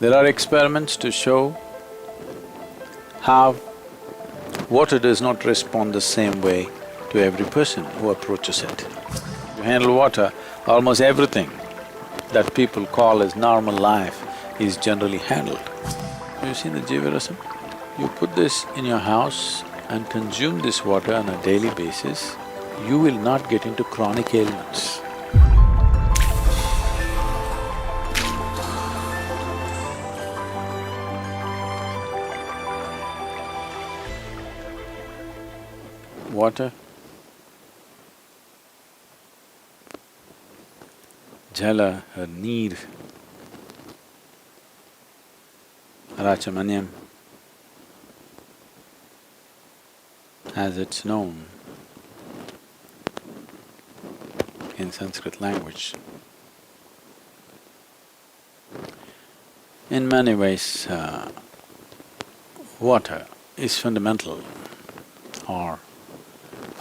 There are experiments to show how water does not respond the same way to every person who approaches it. To handle water, almost everything that people call as normal life is generally handled. Have you seen the Jivarasam? You put this in your house and consume this water on a daily basis, you will not get into chronic ailments. Water, jala or neer, rachamanyam, as it's known in Sanskrit language. In many ways, water is fundamental or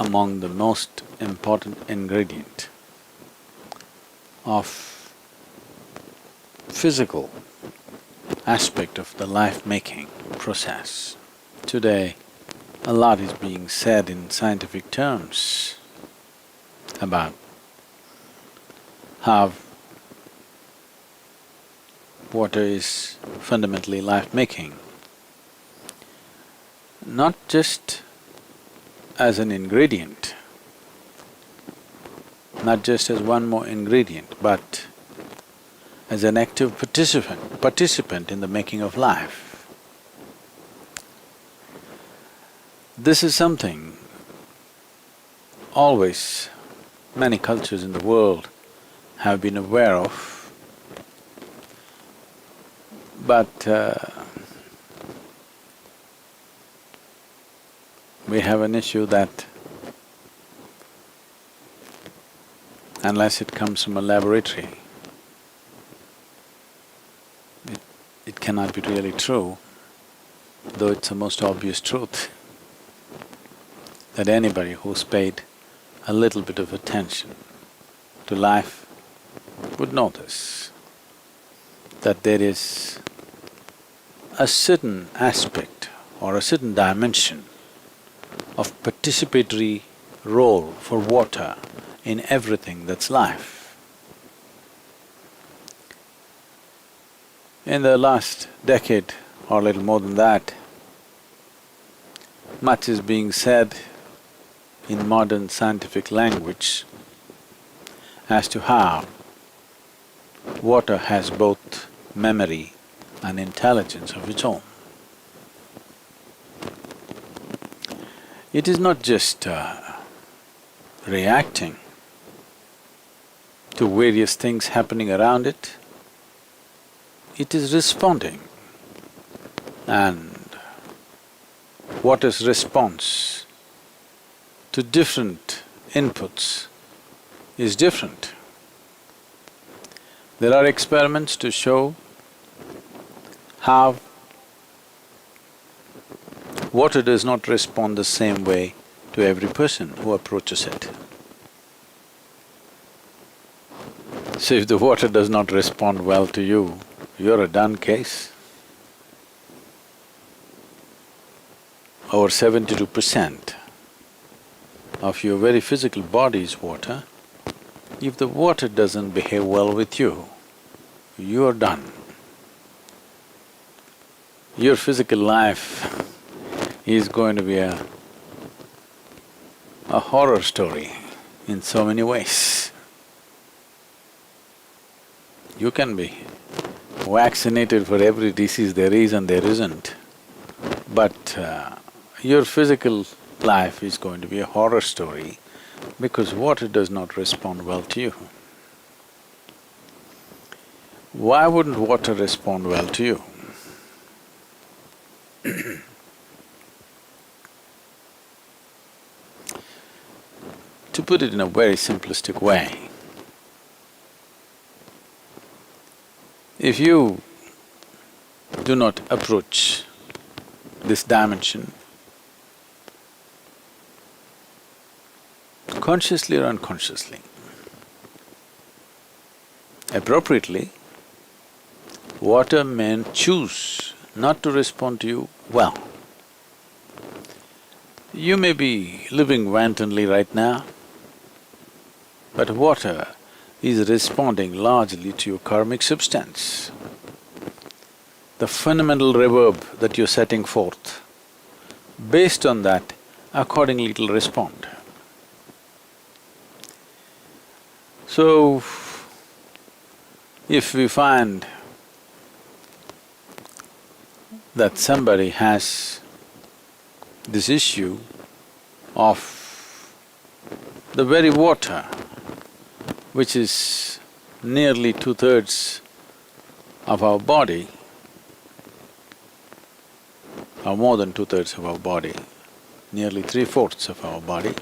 among the most important ingredient of physical aspect of the life-making process. Today, a lot is being said in scientific terms about how water is fundamentally life-making, not just as an ingredient, not just as one more ingredient, but as an active participant in the making of life. This is something always many cultures in the world have been aware of, but we have an issue that unless it comes from a laboratory, it cannot be really true, though it's the most obvious truth that anybody who's paid a little bit of attention to life would notice that there is a certain aspect or a certain dimension of participatory role for water in everything that's life. In the last decade or a little more than that, much is being said in modern scientific language as to how water has both memory and intelligence of its own. It is not just reacting to various things happening around it, it is responding. And water's response to different inputs is different. There are experiments to show how water does not respond the same way to every person who approaches it. So if the water does not respond well to you, you're a done case. Over 72% of your very physical body is water. If the water doesn't behave well with you, you're done. Your physical life is going to be a horror story in so many ways. You can be vaccinated for every disease there is and there isn't, but your physical life is going to be a horror story because water does not respond well to you. Why wouldn't water respond well to you? To put it in a very simplistic way, if you do not approach this dimension consciously or unconsciously, appropriately, water may choose not to respond to you well. You may be living wantonly right now, but water is responding largely to your karmic substance. The fundamental reverb that you're setting forth, based on that, accordingly it'll respond. So, if we find that somebody has this issue of the very water, which is nearly 2/3 of our body, or more than 2/3 of our body, nearly 3/4 of our body,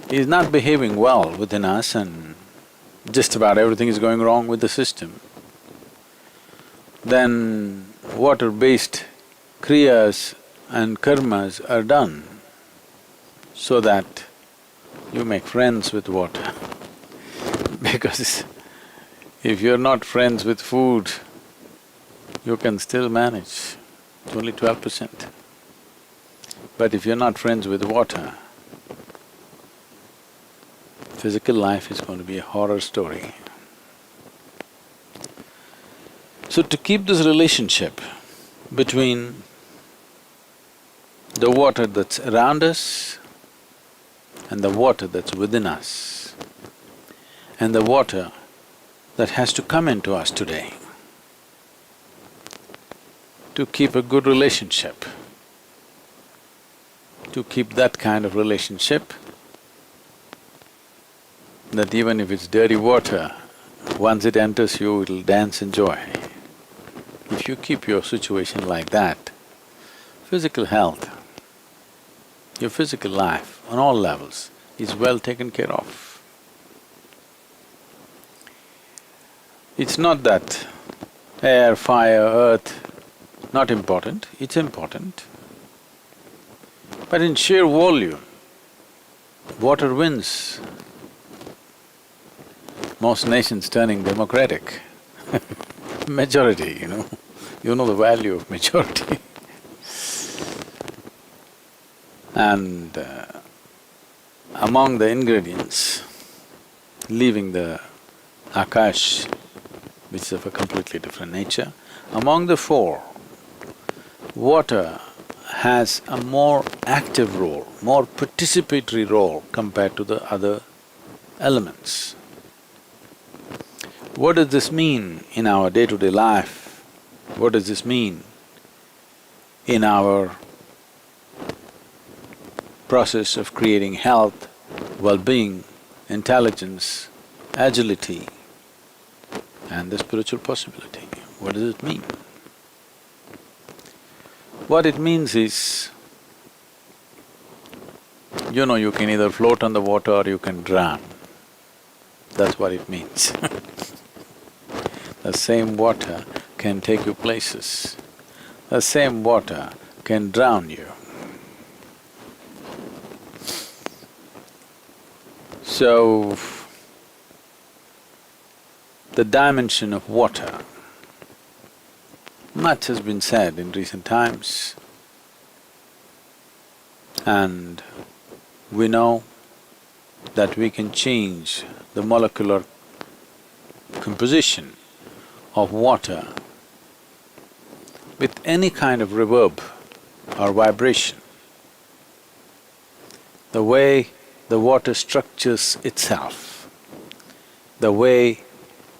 is not behaving well within us and just about everything is going wrong with the system, then water-based kriyas and karmas are done so that you make friends with water. Because if you're not friends with food, you can still manage, it's only 12%. But if you're not friends with water, physical life is going to be a horror story. So to keep this relationship between the water that's around us and the water that's within us and the water that has to come into us today, to keep a good relationship, to keep that kind of relationship, that even if it's dirty water, once it enters you, it'll dance in joy. If you keep your situation like that, physical health, your physical life on all levels is well taken care of. It's not that air, fire, earth, not important, it's important. But in sheer volume, water wins. Most nations turning democratic majority, you know the value of majority. And among the ingredients, leaving the akash, which is of a completely different nature, among the four, water has a more active role, more participatory role compared to the other elements. What does this mean in our day-to-day life? What does this mean in our process of creating health, well-being, intelligence, agility, and the spiritual possibility? What does it mean? What it means is, you can either float on the water or you can drown. That's what it means. The same water can take you places. The same water can drown you. So, the dimension of water, much has been said in recent times, and we know that we can change the molecular composition of water with any kind of reverb or vibration. The way the water structures itself, the way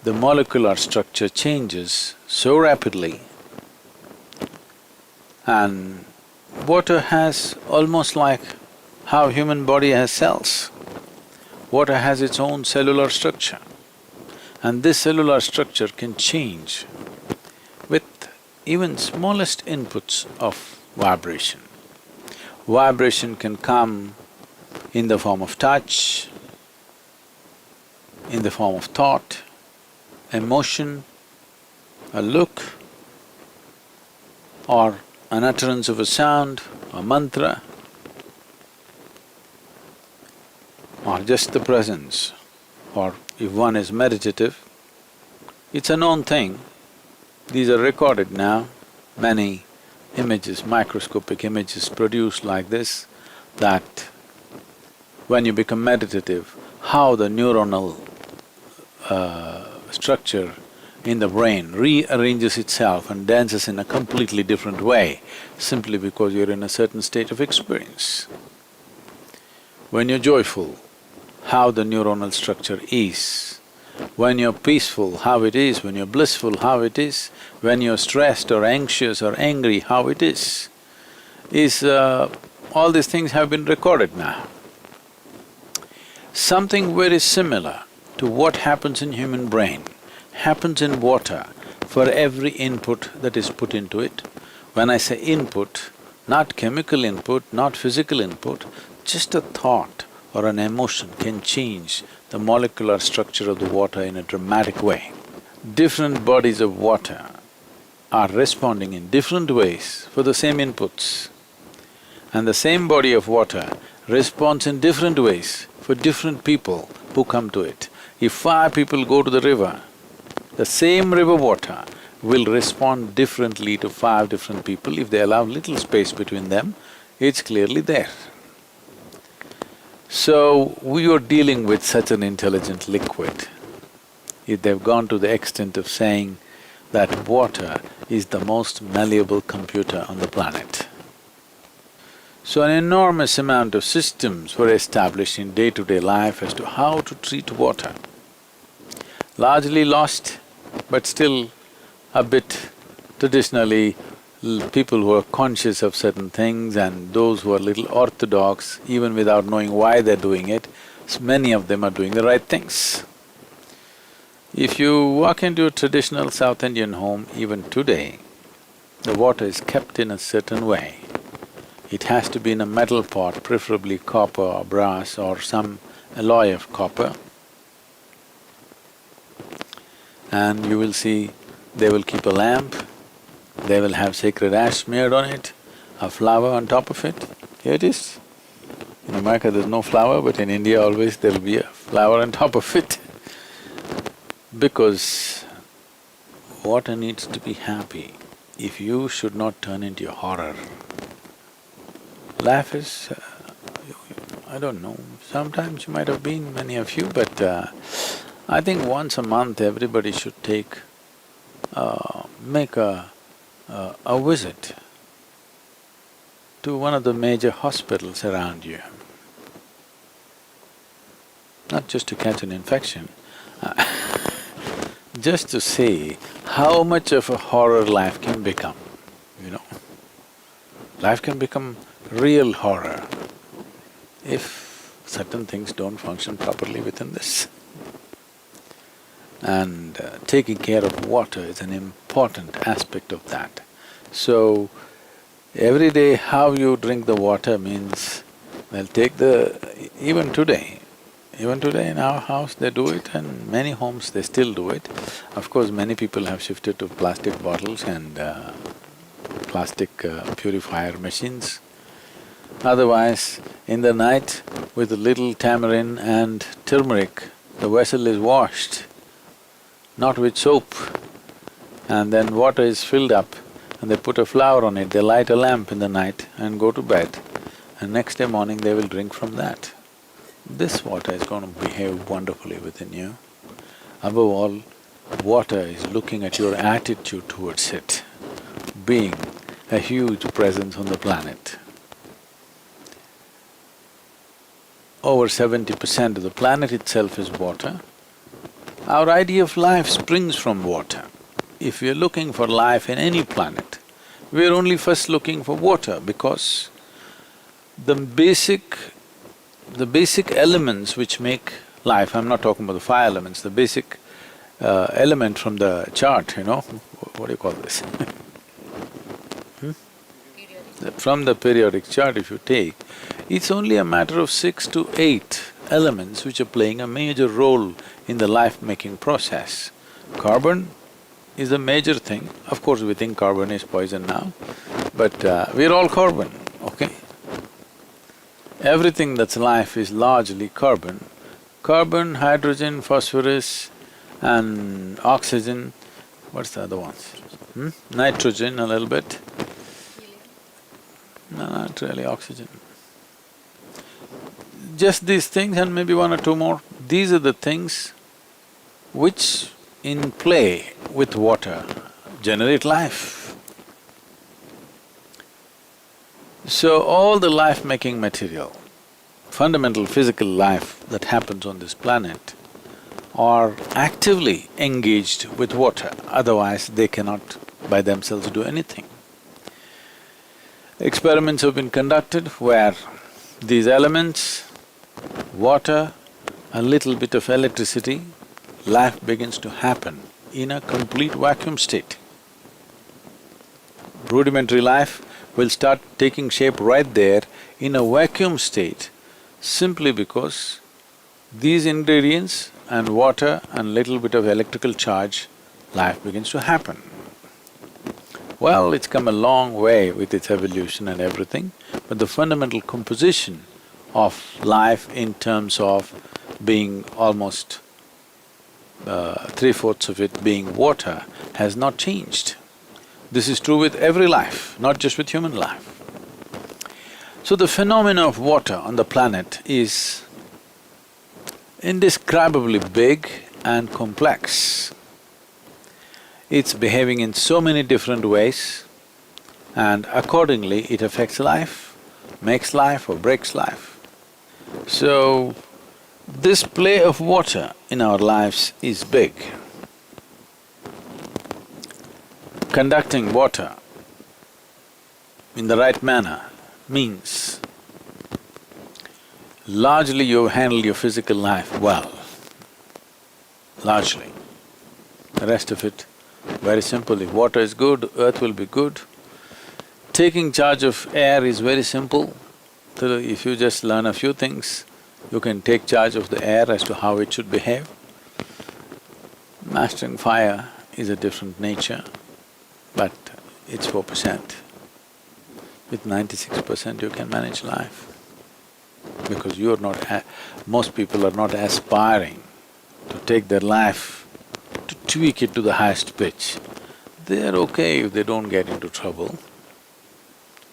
the molecular structure changes so rapidly, and water has almost like how human body has cells. Water has its own cellular structure, and this cellular structure can change with even smallest inputs of vibration. Vibration can come in the form of touch, in the form of thought, emotion, a look, or an utterance of a sound, a mantra, or just the presence, or if one is meditative, It's a known thing. These are recorded now, many images, microscopic images produced like this, that when you become meditative, how the neuronal structure in the brain rearranges itself and dances in a completely different way, simply because you're in a certain state of experience. When you're joyful, how the neuronal structure is. When you're peaceful, how it is. When you're blissful, how it is. When you're stressed or anxious or angry, how it is. All these things have been recorded now. Something very similar to what happens in human brain happens in water for every input that is put into it. When I say input, not chemical input, not physical input, just a thought or an emotion can change the molecular structure of the water in a dramatic way. Different bodies of water are responding in different ways for the same inputs. And the same body of water responds in different ways for different people who come to it. If 5 people go to the river, the same river water will respond differently to 5 different people. If they allow little space between them, it's clearly there. So, we are dealing with such an intelligent liquid. If they've gone to the extent of saying that water is the most malleable computer on the planet. So an enormous amount of systems were established in day-to-day life as to how to treat water. Largely lost, but still a bit traditionally, people who are conscious of certain things and those who are little orthodox, even without knowing why they're doing it, many of them are doing the right things. If you walk into a traditional South Indian home, even today, the water is kept in a certain way. It has to be in a metal pot, preferably copper or brass or some alloy of copper. And you will see they will keep a lamp, they will have sacred ash smeared on it, a flower on top of it. Here it is. In America there's no flower, but in India always there'll be a flower on top of it. Because water needs to be happy. If you should not turn into a horror, life is… I don't know, sometimes you might have been, many of you, but I think once a month everybody should make a visit to one of the major hospitals around you. Not just to catch an infection, just to see how much of a horror life can become, you know. Life can become real horror if certain things don't function properly within this. And taking care of water is an important aspect of that. So, every day how you drink the water means, well, even today in our house they do it, and many homes they still do it. Of course, many people have shifted to plastic bottles and plastic purifier machines. Otherwise, in the night, with a little tamarind and turmeric, the vessel is washed, not with soap. And then water is filled up and they put a flower on it, they light a lamp in the night and go to bed. And next day morning they will drink from that. This water is going to behave wonderfully within you. Above all, water is looking at your attitude towards it, being a huge presence on the planet. Over 70% of the planet itself is water. Our idea of life springs from water. If we are looking for life in any planet, we are only first looking for water because the basic elements which make life, I'm not talking about the 5 elements, the basic element from the chart, you know, what do you call this? From the periodic chart if you take, it's only a matter of 6 to 8 elements which are playing a major role in the life-making process. Carbon is a major thing. Of course, we think carbon is poison now, but we're all carbon, okay? Everything that's life is largely carbon. Carbon, hydrogen, phosphorus and oxygen, what's the other ones? Nitrogen a little bit. No, not really oxygen. Just these things and maybe one or two more. These are the things which in play with water generate life. So all the life-making material, fundamental physical life that happens on this planet are actively engaged with water, otherwise they cannot by themselves do anything. Experiments have been conducted where these elements, water, a little bit of electricity, life begins to happen in a complete vacuum state. Rudimentary life will start taking shape right there in a vacuum state simply because these ingredients and water and little bit of electrical charge, life begins to happen. Well, it's come a long way with its evolution and everything, but the fundamental composition of life in terms of being almost 3/4 of it being water has not changed. This is true with every life, not just with human life. So the phenomena of water on the planet is indescribably big and complex. It's behaving in so many different ways and accordingly it affects life, makes life or breaks life. So, this play of water in our lives is big. Conducting water in the right manner means largely you've handled your physical life well, largely. The rest of it, very simple, if water is good, earth will be good. Taking charge of air is very simple. So if you just learn a few things, you can take charge of the air as to how it should behave. Mastering fire is a different nature, but it's 4%. With 96% you can manage life. Because you're not… most people are not aspiring to take their life, to tweak it to the highest pitch. They're okay if they don't get into trouble.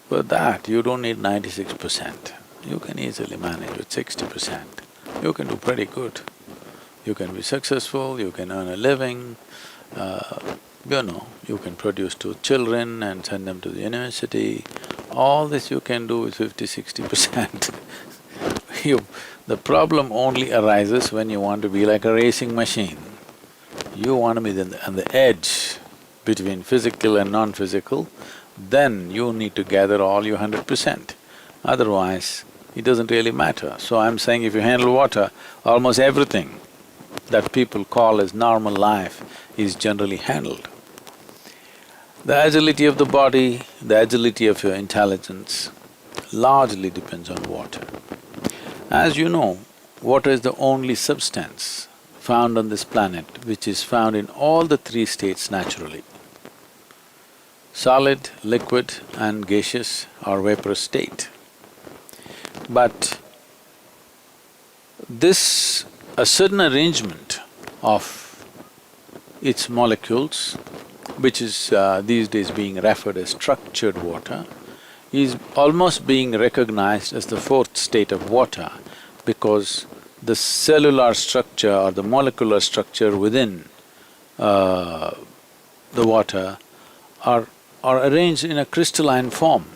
But that, you don't need 96%. You can easily manage with 60%. You can do pretty good. You can be successful, you can earn a living, you can produce 2 children and send them to the university. All this you can do with 50-60%. The problem only arises when you want to be like a racing machine. You want to be on the edge between physical and non-physical, then you need to gather all your 100%. Otherwise, it doesn't really matter. So I'm saying if you handle water, almost everything that people call as normal life is generally handled. The agility of the body, the agility of your intelligence largely depends on water. As you know, water is the only substance found on this planet which is found in all the 3 states naturally. Solid, liquid and gaseous or vaporous state. But a certain arrangement of its molecules, which is these days being referred as structured water, is almost being recognized as the 4th state of water because the cellular structure or the molecular structure within the water are arranged in a crystalline form.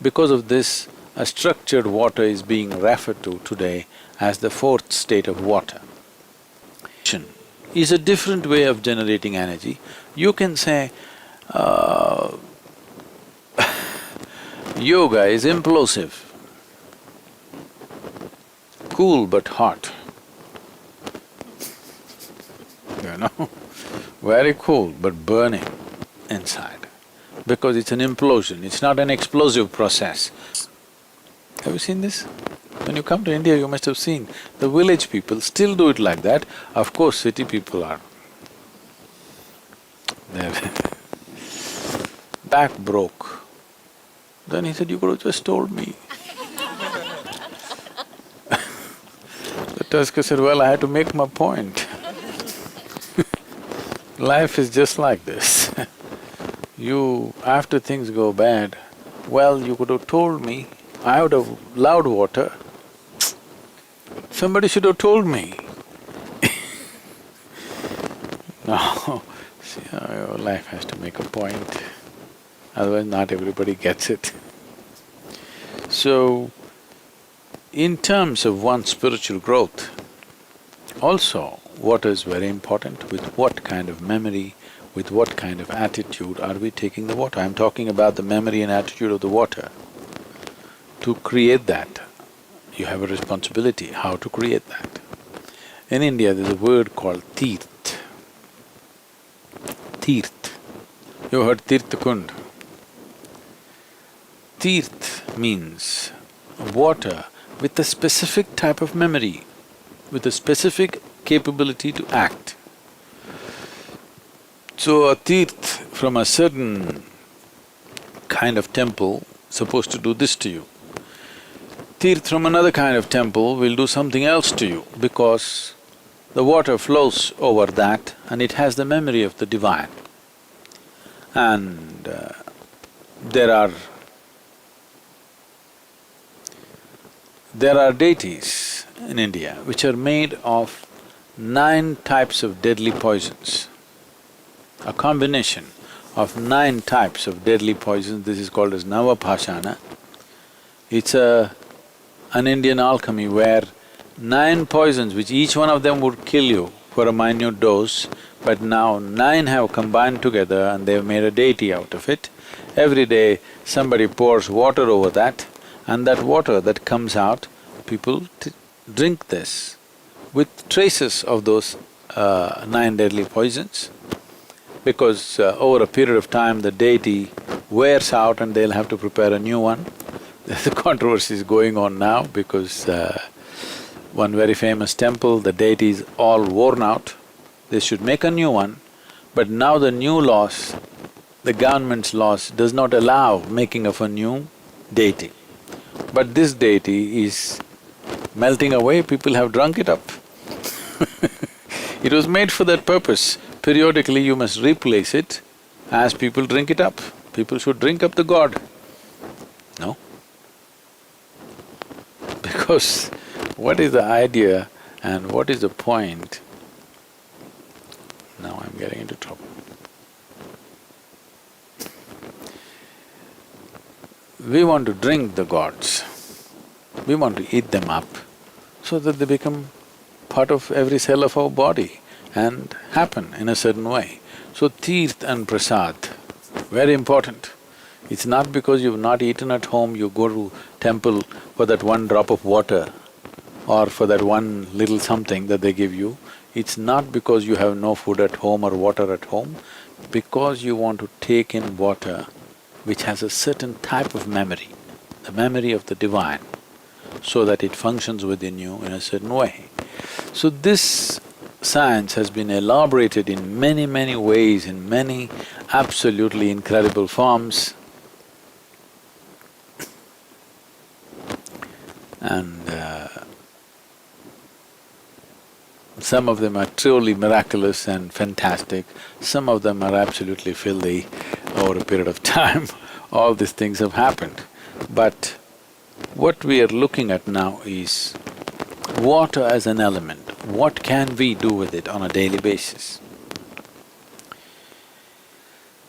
Because of this, a structured water is being referred to today as the 4th state of water. Is a different way of generating energy. You can say, yoga is implosive, cool but hot, very cool but burning inside, because it's an implosion, it's not an explosive process. Have you seen this? When you come to India, you must have seen, the village people still do it like that. Of course, city people are… their back broke. Then he said, you could have just told me. The Tusker said, well, I had to make my point. Life is just like this. After things go bad, well, you could have told me, I would have loved water. Somebody should have told me. No, see, life has to make a point, otherwise not everybody gets it. So, in terms of one's spiritual growth, also water is very important. With what kind of memory, with what kind of attitude are we taking the water? I'm talking about the memory and attitude of the water. To create that, you have a responsibility, how to create that. In India, there's a word called teerth. Teerth. You heard Tirtha Kund? Teerth means water with a specific type of memory, with a specific capability to act. So a teerth from a certain kind of temple supposed to do this to you. Teerth from another kind of temple will do something else to you because the water flows over that and it has the memory of the divine. And there are deities in India which are made of 9 types of deadly poisons, a combination of 9 types of deadly poisons. This is called as Navapashana. It's an Indian alchemy where 9 poisons, which each one of them would kill you for a minute dose, but now 9 have combined together and they've made a deity out of it. Every day somebody pours water over that, and that water that comes out, people drink this with traces of those 9 deadly poisons. Because over a period of time the deity wears out and they'll have to prepare a new one. The controversy is going on now because one very famous temple, the deity is all worn out. They should make a new one, but now the new laws, the government's laws does not allow making of a new deity. But this deity is melting away, people have drunk it up. It was made for that purpose. Periodically you must replace it as people drink it up. People should drink up the god. No? Because what is the idea and what is the point? Now I'm getting into trouble. We want to drink the gods, we want to eat them up so that they become part of every cell of our body and happen in a certain way. So teerth and prasad, very important. It's not because you've not eaten at home, you go to temple for that one drop of water or for that one little something that they give you. It's not because you have no food at home or water at home, because you want to take in water which has a certain type of memory, the memory of the divine, so that it functions within you in a certain way. So this science has been elaborated in many, many ways, in many absolutely incredible forms. And some of them are truly miraculous and fantastic, some of them are absolutely filthy. Over a period of time, all these things have happened. But what we are looking at now is water as an element. What can we do with it on a daily basis?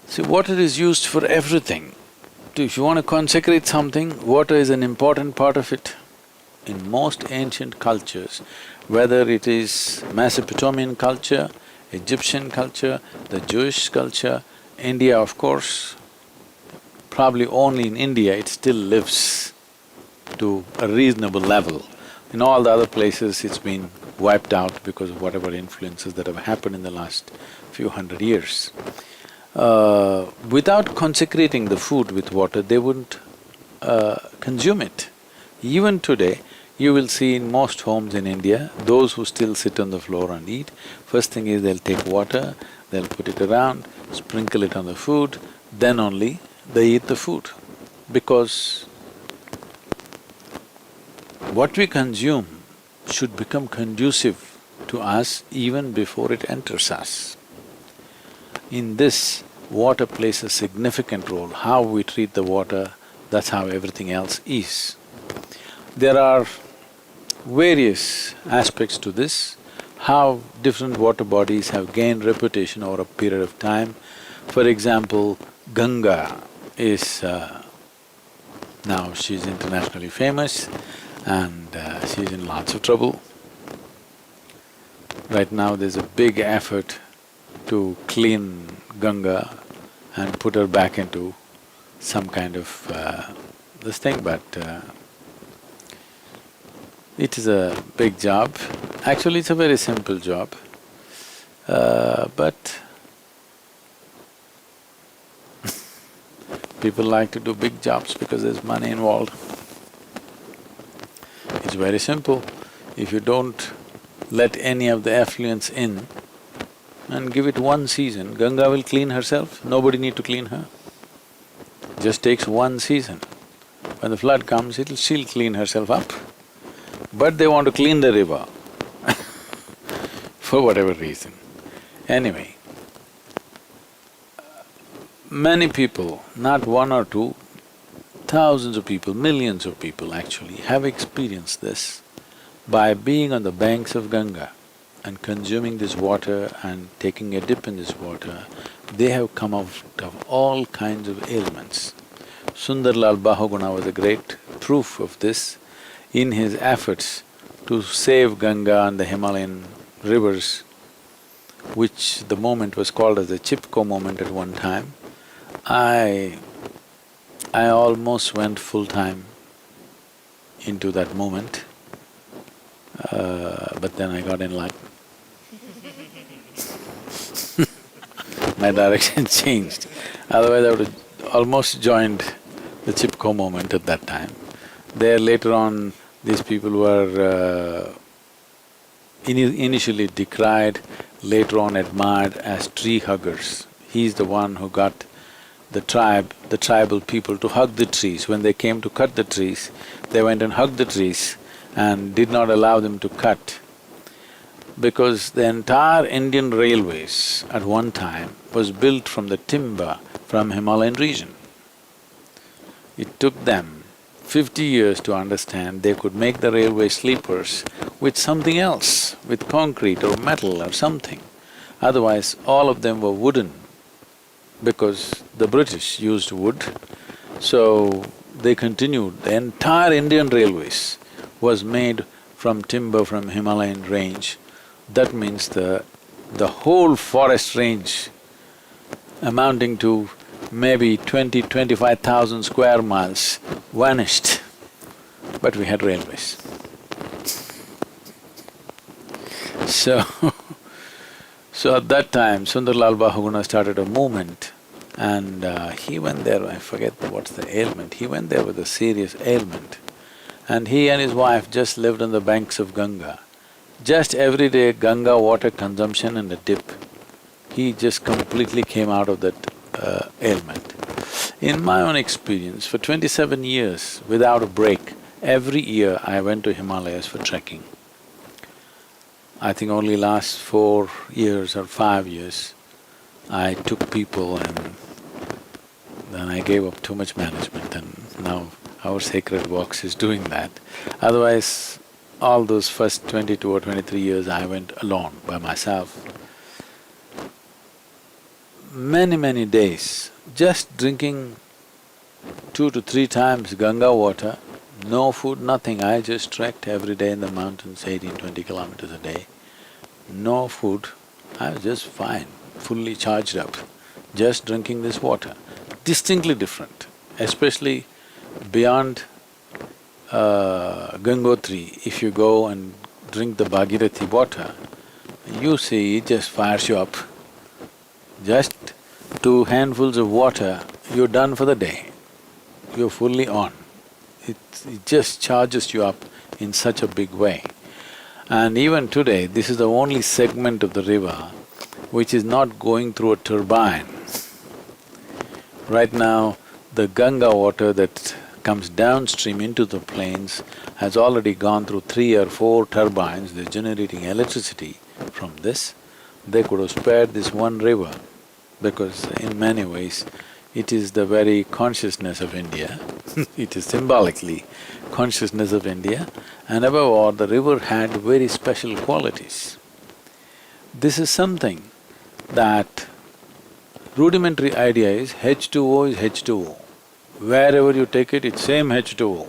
See, water is used for everything. If you want to consecrate something, water is an important part of it. In most ancient cultures, whether it is Mesopotamian culture, Egyptian culture, the Jewish culture, India, of course, probably only in India it still lives to a reasonable level. In all the other places it's been wiped out because of whatever influences that have happened in the last few hundred years. Without consecrating the food with water, they wouldn't consume it. Even today, you will see in most homes in India, those who still sit on the floor and eat, first thing is they'll take water, they'll put it around, sprinkle it on the food, then only they eat the food. Because what we consume should become conducive to us even before it enters us. In this, water plays a significant role. How we treat the water, that's how everything else is. There are various aspects to this, how different water bodies have gained reputation over a period of time. For example, Ganga is… now she's internationally famous and she's in lots of trouble. Right now there's a big effort to clean Ganga and put her back into some kind of this thing, but it is a big job. Actually, it's a very simple job, but people like to do big jobs because there's money involved. It's very simple. If you don't let any of the effluents in and give it one season, Ganga will clean herself, nobody need to clean her. Just takes one season. When the flood comes, she'll clean herself up. But they want to clean the river for whatever reason. Anyway, many people, not one or two, thousands of people, millions of people actually have experienced this by being on the banks of Ganga and consuming this water and taking a dip in this water. They have come out of all kinds of ailments. Sundarlal Bahuguna was a great proof of this in his efforts to save Ganga and the Himalayan rivers, which the moment was called as the Chipko moment at one time. I almost went full-time into that moment, but then I got in luck. My direction changed. Otherwise I would have almost joined the Chipko moment at that time. There later on, these people were initially decried, later on admired as tree huggers. He's the one who got the tribal people to hug the trees. When they came to cut the trees, they went and hugged the trees and did not allow them to cut, because the entire Indian railways at one time was built from the timber from Himalayan region. It took them 50 years to understand they could make the railway sleepers with something else, with concrete or metal or something. Otherwise, all of them were wooden, because the British used wood. So they continued. The entire Indian railways was made from timber from Himalayan range. That means the whole forest range amounting to maybe 25,000 square miles vanished, but we had railways. So at that time, Sundarlal Bahuguna started a movement and he went there, I forget what's the ailment, he went there with a serious ailment. And he and his wife just lived on the banks of Ganga. Just every day Ganga water consumption and a dip, he just completely came out of that ailment. In my own experience, for 27 years, without a break, every year I went to Himalayas for trekking. I think only last 4 years or 5 years, I took people and then I gave up too much management, and now our Sacred Walks is doing that. Otherwise, all those first 22 or 23 years I went alone, by myself. Many days, just drinking 2 to 3 times Ganga water, no food, nothing. I just trekked every day in the mountains, 18-20 kilometers a day. No food, I was just fine, fully charged up, just drinking this water. Distinctly different, especially beyond Gangotri. If you go and drink the Bhagirathi water, you see it just fires you up. Just 2 handfuls of water, you're done for the day. You're fully on. It just charges you up in such a big way. And even today, this is the only segment of the river which is not going through a turbine. Right now, the Ganga water that comes downstream into the plains has already gone through 3 or 4 turbines. They're generating electricity from this. They could have spared this one river because in many ways it is the very consciousness of India it is symbolically consciousness of India, and above all, the river had very special qualities. This is something that rudimentary idea is H2O is H2O. Wherever you take it, it's same H2O.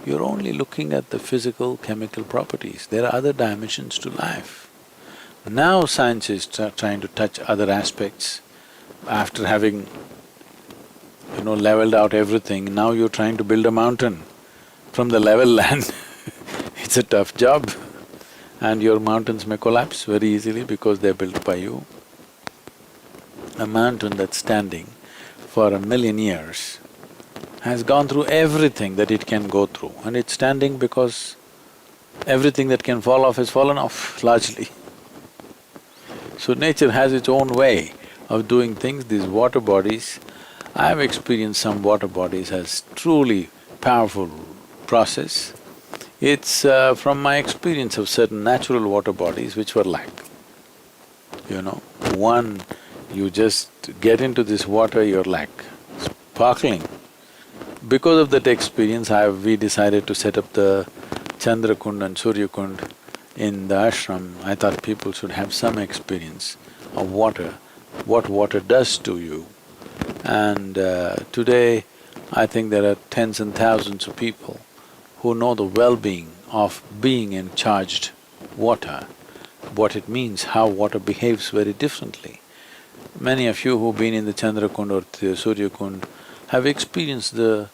You're only looking at the physical, chemical properties. There are other dimensions to life. Now science is trying to touch other aspects. After having, leveled out everything, now you're trying to build a mountain from the level land. It's a tough job, and your mountains may collapse very easily because they're built by you. A mountain that's standing for 1,000,000 years has gone through everything that it can go through, and it's standing because everything that can fall off has fallen off largely. So nature has its own way of doing things. These water bodies, I've experienced some water bodies as truly powerful process. It's from my experience of certain natural water bodies which were like, one, you just get into this water, you're like sparkling. Because of that experience, we decided to set up the Chandra Kund and Surya Kund in the ashram. I thought people should have some experience of water, what water does to you. And today, I think there are tens and thousands of people who know the well-being of being in charged water, what it means, how water behaves very differently. Many of you who've been in the Chandra Kund or the Surya Kund have experienced the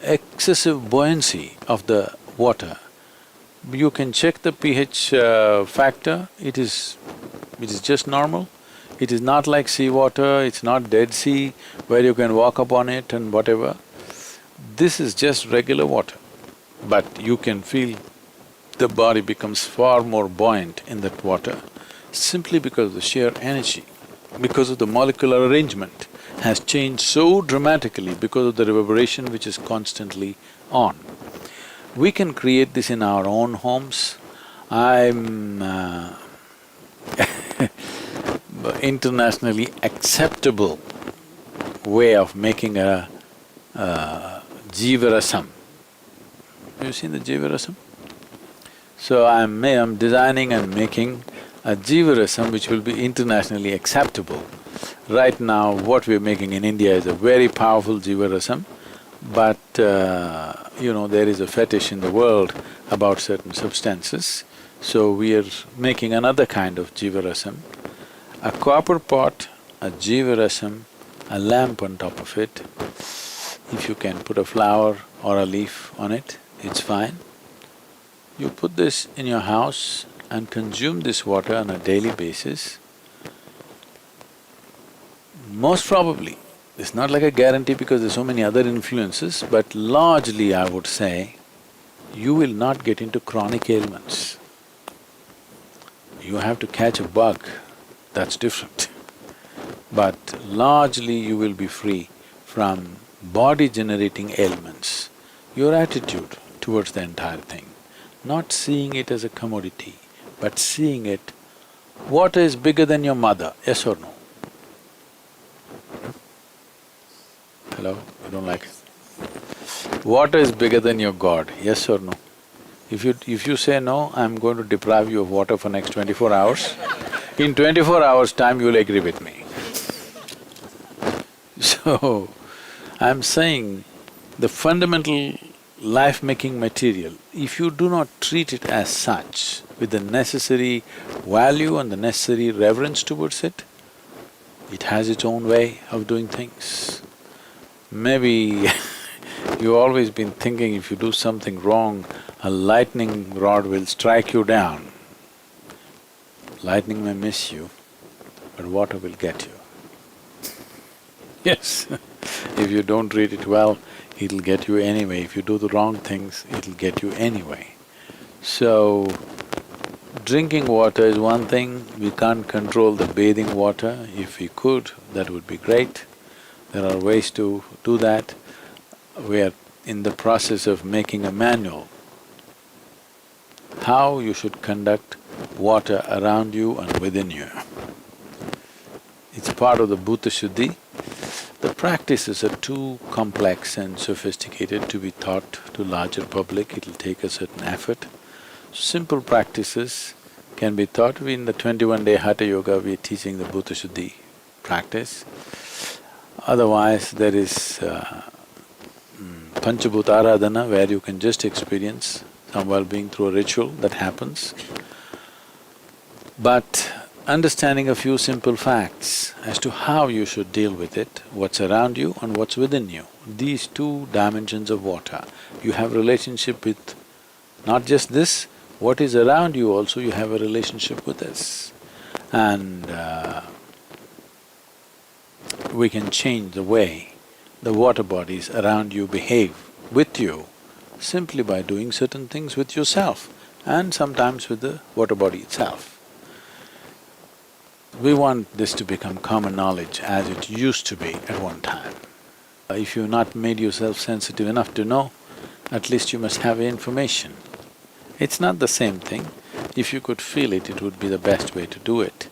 excessive buoyancy of the water. You can check the pH factor, it is just normal. It is not like seawater, it's not Dead Sea where you can walk upon it and whatever. This is just regular water, but you can feel the body becomes far more buoyant in that water simply because of the sheer energy, because of the molecular arrangement has changed so dramatically because of the reverberation which is constantly on. We can create this in our own homes. I'm internationally acceptable way of making a Jivarasam. Have you seen the Jivarasam? So I'm designing and making a Jivarasam which will be internationally acceptable. Right now, what we're making in India is a very powerful Jivarasam, but there is a fetish in the world about certain substances, so we are making another kind of Jivarasam. A copper pot, a Jivarasam, a lamp on top of it. If you can put a flower or a leaf on it, it's fine. You put this in your house and consume this water on a daily basis. Most probably, it's not like a guarantee because there's so many other influences, but largely I would say, you will not get into chronic ailments. You have to catch a bug, that's different. But largely you will be free from body-generating ailments. Your attitude towards the entire thing, not seeing it as a commodity, but seeing it, water is bigger than your mother, yes or no? Hello? You don't like it? Water is bigger than your God, yes or no? If you say no, I'm going to deprive you of water for next 24 hours. In 24 hours' time, you'll agree with me. So, I'm saying the fundamental life-making material, if you do not treat it as such, with the necessary value and the necessary reverence towards it, it has its own way of doing things. Maybe you've always been thinking if you do something wrong, a lightning rod will strike you down. Lightning may miss you, but water will get you. Yes, if you don't treat it well, it'll get you anyway. If you do the wrong things, it'll get you anyway. So, drinking water is one thing, we can't control the bathing water. If we could, that would be great. There are ways to do that. We are in the process of making a manual how you should conduct water around you and within you. It's part of the bhuta shuddhi. The practices are too complex and sophisticated to be taught to larger public, it'll take a certain effort. Simple practices can be taught. In the 21-day Hatha Yoga, we are teaching the bhuta shuddhi practice. Otherwise, there is Panchabhuta Aradhana, where you can just experience some well-being through a ritual that happens. But understanding a few simple facts as to how you should deal with it, what's around you and what's within you, these two dimensions of water. You have relationship with not just this, what is around you also, you have a relationship with this. And we can change the way the water bodies around you behave with you simply by doing certain things with yourself and sometimes with the water body itself. We want this to become common knowledge as it used to be at one time. If you've not made yourself sensitive enough to know, at least you must have information. It's not the same thing. If you could feel it, it would be the best way to do it.